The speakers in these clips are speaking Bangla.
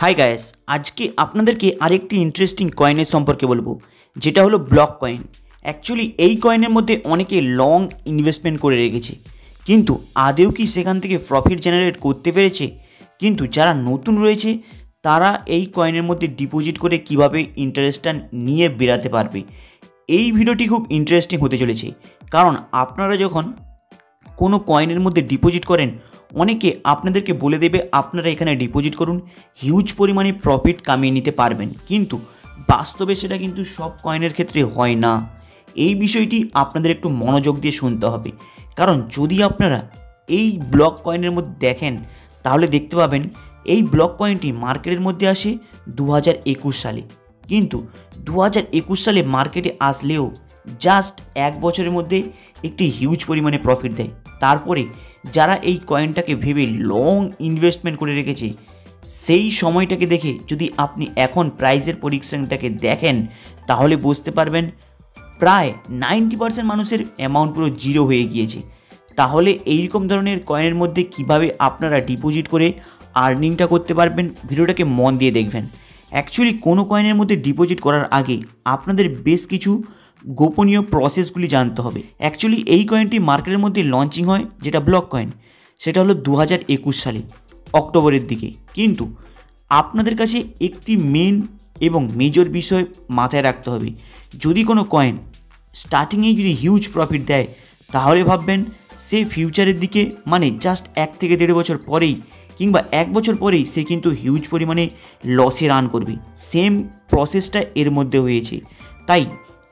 হাই গাইস, আজকে আপনাদেরকে আরেকটি ইন্টারেস্টিং কয়েনের সম্পর্কে বলবো, যেটা হলো ব্লক কয়েন। অ্যাকচুয়ালি এই কয়েনের মধ্যে অনেকে লং ইনভেস্টমেন্ট করে রেখেছে, কিন্তু আদেও কি সেখান থেকে প্রফিট জেনারেট করতে পেরেছে? কিন্তু যারা নতুন রয়েছে তারা এই কয়েনের মধ্যে ডিপোজিট করে কিভাবে ইন্টারেস্টটা নিয়ে বেরাতে পারবে। এই ভিডিওটি খুব ইন্টারেস্টিং হতে চলেছে, কারণ আপনারা যখন কোনো কয়েনের মধ্যে ডিপোজিট করেন, অনেকে আপনাদেরকে বলে দেবে আপনারা এখানে ডিপোজিট করুন, হিউজ পরিমাণে প্রফিট কামিয়ে নিতে পারবেন, কিন্তু বাস্তবে সেটা কিন্তু সব কয়েনের ক্ষেত্রে হয় না। এই বিষয়টি আপনাদের একটু মনোযোগ দিয়ে শুনতে হবে, কারণ যদি আপনারা এই ব্লক কয়েনের মধ্যে দেখেন তাহলে দেখতে পাবেন এই ব্লক কয়েনটি মার্কেটের মধ্যে আসে 2021 সালে, কিন্তু 2021 সালে মার্কেটে আসলেও জাস্ট এক বছরের মধ্যে একটি হিউজ পরিমাণে প্রফিট দেয়। তারপরে যারা এই কয়েনটাকে ভেবে লং ইনভেস্টমেন্ট করে রেখেছে, সেই সময়টাকে দেখে যদি আপনি এখন প্রাইসের প্রেডিকশনটাকে দেখেন তাহলে বুঝতে পারবেন প্রায় 90% মানুষের অ্যামাউন্ট পুরো জিরো হয়ে গিয়েছে। তাহলে এইরকম ধরনের কয়েনের মধ্যে কিভাবে আপনারা ডিপোজিট করে আর্নিংটা করতে পারবেন, ভিডিওটাকে মন দিয়ে দেখবেন। অ্যাকচুয়ালি কোনো কয়েনের মধ্যে ডিপোজিট করার আগে আপনাদের বেশ কিছু গোপনীয় প্রসেসগুলি জানতে হবে। অ্যাকচুয়ালি এই কয়েনটি মার্কেটের মধ্যে লঞ্চিং হয়, যেটা ব্লক কয়েন, সেটা হলো 2021 সালে অক্টোবরের দিকে। কিন্তু আপনাদের কাছে একটি মেন এবং মেজর বিষয় মাথায় রাখতে হবে, যদি কোনো কয়েন স্টার্টিংয়েই যদি হিউজ প্রফিট দেয় তাহলে ভাববেন সে ফিউচারের দিকে, মানে জাস্ট 1 থেকে 1.5 বছর পরেই কিংবা 1 বছর পরেই সে কিন্তু হিউজ পরিমাণে লসে রান করবে। সেম প্রসেসটা এর মধ্যে হয়েছে। তাই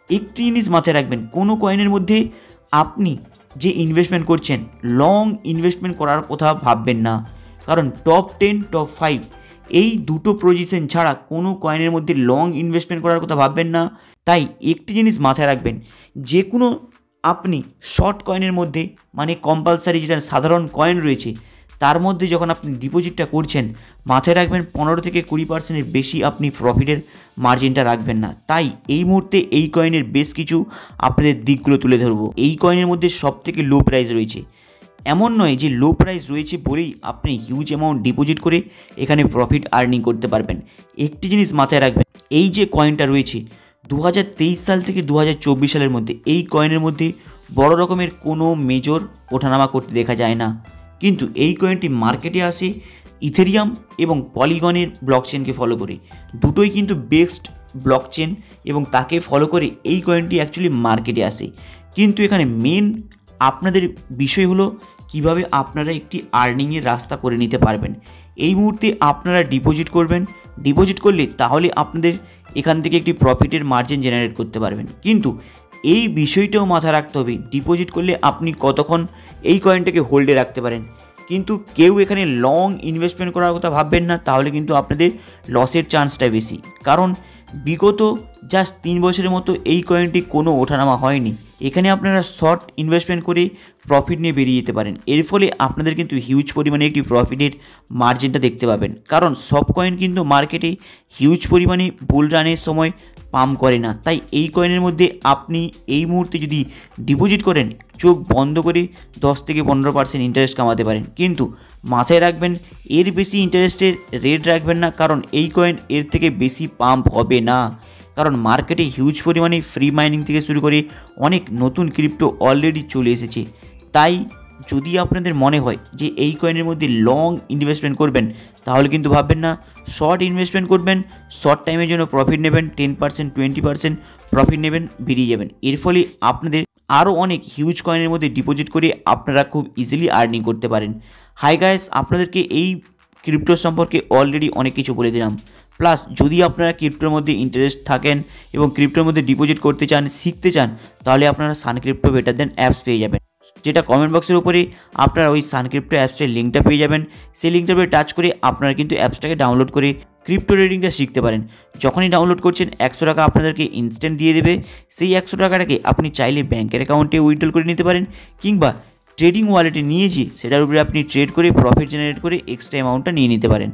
একটি জিনিস মাথায় রাখবেন, কোনো কয়েনের মধ্যে আপনি যে ইনভেস্টমেন্ট করছেন লং ইনভেস্টমেন্ট করার কথা ভাববেন না, কারণ টপ 10 টপ 5 এই দুটো পজিশন ছাড়া কোনো কয়েনের মধ্যে লং ইনভেস্টমেন্ট করার কথা ভাববেন না। তাই একটি জিনিস মাথায় রাখবেন, যে কোনো আপনি শর্ট কয়েনের মধ্যে, মানে কম্পালসারি যেটা সাধারণ কয়েন রয়েছে তার মধ্যে যখন আপনি ডিপোজিটটা করছেন, মাথায় রাখবেন 15 থেকে 20%-এর বেশি আপনি প্রফিটের মার্জিনটা রাখবেন না। তাই এই মুহূর্তে এই কয়েনের বেশ কিছু আপনাদের দিকগুলো তুলে ধরবো। এই কয়েনের মধ্যে সবথেকে লো প্রাইস রয়েছে, এমন নয় যে লো প্রাইস রয়েছে বলেই আপনি হিউজ অ্যামাউন্ট ডিপোজিট করে এখানে প্রফিট আর্নিং করতে পারবেন। একটি জিনিস মাথায় রাখবেন, এই যে কয়েনটা রয়েছে 2023 সাল থেকে 2024 সালের মধ্যে, এই কয়েনের মধ্যে বড় রকমের কোনো মেজর ওঠানামা করতে দেখা যায় না, কিন্তু এই কয়েনটি মার্কেটে আসে ইথেরিয়াম এবং পলিগনের ব্লকচেনকে ফলো করে। দুটোই কিন্তু বেস্ট ব্লকচেন এবং তাকে ফলো করে এই কয়েনটি অ্যাকচুয়ালি মার্কেটে আসে। কিন্তু এখানে মেন আপনাদের বিষয় হলো কিভাবে আপনারা একটি আর্নিংয়ের রাস্তা করে নিতে পারবেন। এই মুহূর্তে আপনারা ডিপোজিট করবেন, ডিপোজিট করলে তাহলে আপনাদের এখান থেকে একটি প্রফিটের মার্জিন জেনারেট করতে পারবেন। কিন্তু এই বিষয়টাও মাথায় রাখতে হবে, ডিপোজিট করলে আপনি কতক্ষণ এই কয়েনটাকে হোল্ডে রাখতে পারেন, কিন্তু কেউ এখানে লং ইনভেস্টমেন্ট করার কথা ভাববেন না, তাহলে কিন্তু আপনাদের লসের চান্সটা বেশি। কারণ বিগত জাস্ট 3 বছরের মতো এই কয়েনটি কোনো ওঠানামা হয়নি। এখানে আপনারা শর্ট ইনভেস্টমেন্ট করে প্রফিট নিয়ে বেরিয়ে যেতে পারেন, এর ফলে আপনাদের কিন্তু হিউজ পরিমাণে একটি প্রফিটের মার্জিনটা দেখতে পাবেন। কারণ সব কয়েন কিন্তু মার্কেটে হিউজ পরিমাণে বুল রানের সময় পাম্প করে না। তাই এই কয়েনের মধ্যে আপনি এই মুহূর্তে যদি ডিপোজিট করেন, চোখ বন্ধ করে 10 থেকে 15% ইন্টারেস্ট কামাতে পারেন, কিন্তু মাথায় রাখবেন এর বেশি ইন্টারেস্টের রেট রাখবেন না, কারণ এই কয়েন এর থেকে বেশি পাম্প হবে না। কারণ মার্কেটে হিউজ পরিমাণে ফ্রি মাইনিং থেকে শুরু করে অনেক নতুন ক্রিপ্টো অলরেডি চলে এসেছে। তাই যদি আপনাদের মনে হয় যে এই কয়েনের মধ্যে লং ইনভেস্টমেন্ট করবেন, তাহলে কিন্তু ভাববেন না শর্ট ইনভেস্টমেন্ট করবেন, শর্ট টাইমের জন্য প্রফিট নেবেন, 10% 20% প্রফিট নেবেন, বেরিয়ে যাবেন। এর ফলে আপনাদের আরও অনেক হিউজ কয়েনের মধ্যে ডিপোজিট করে আপনারা খুব ইজিলি আর্নিং করতে পারেন। হাই গাইস, আপনাদেরকে এই ক্রিপ্টো সম্পর্কে অলরেডি অনেক কিছু বলে দিলাম। প্লাস যদি আপনারা ক্রিপ্টোর মধ্যে ইন্টারেস্ট থাকেন এবং ক্রিপ্টোর মধ্যে ডিপোজিট করতে চান, শিখতে চান, তাহলে আপনারা সানক্রিপ্টো বেটার দেন অ্যাপস পেয়ে যাবেন। যেটা কমেন্ট বক্সের উপরে আপনারা ওই সানক্রিপ্টো অ্যাপসের লিঙ্কটা পেয়ে যাবেন। সেই লিঙ্কটার উপরে টাচ করে আপনারা কিন্তু অ্যাপসটাকে ডাউনলোড করে ক্রিপ্টো ট্রেডিংটা শিখতে পারেন। যখনই ডাউনলোড করছেন 100 টাকা আপনাদেরকে ইনস্ট্যান্ট দিয়ে দেবে। সেই 100 টাকাটাকে আপনি চাইলে ব্যাঙ্কের অ্যাকাউন্টে উইথড্রল করে নিতে পারেন, কিংবা ট্রেডিং ওয়ালেটে নিয়েছি সেটার উপরে আপনি ট্রেড করে প্রফিট জেনারেট করে এক্সট্রা অ্যামাউন্টটা নিয়ে নিতে পারেন।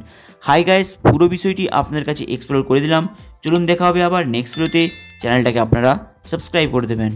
হাই গাইস, পুরো বিষয়টি আপনাদের কাছে এক্সপ্লোর করে দিলাম। চলুন দেখা হবে আবার নেক্সট ভিডিওতে। চ্যানেলটাকে আপনারা সাবস্ক্রাইব করে দেবেন।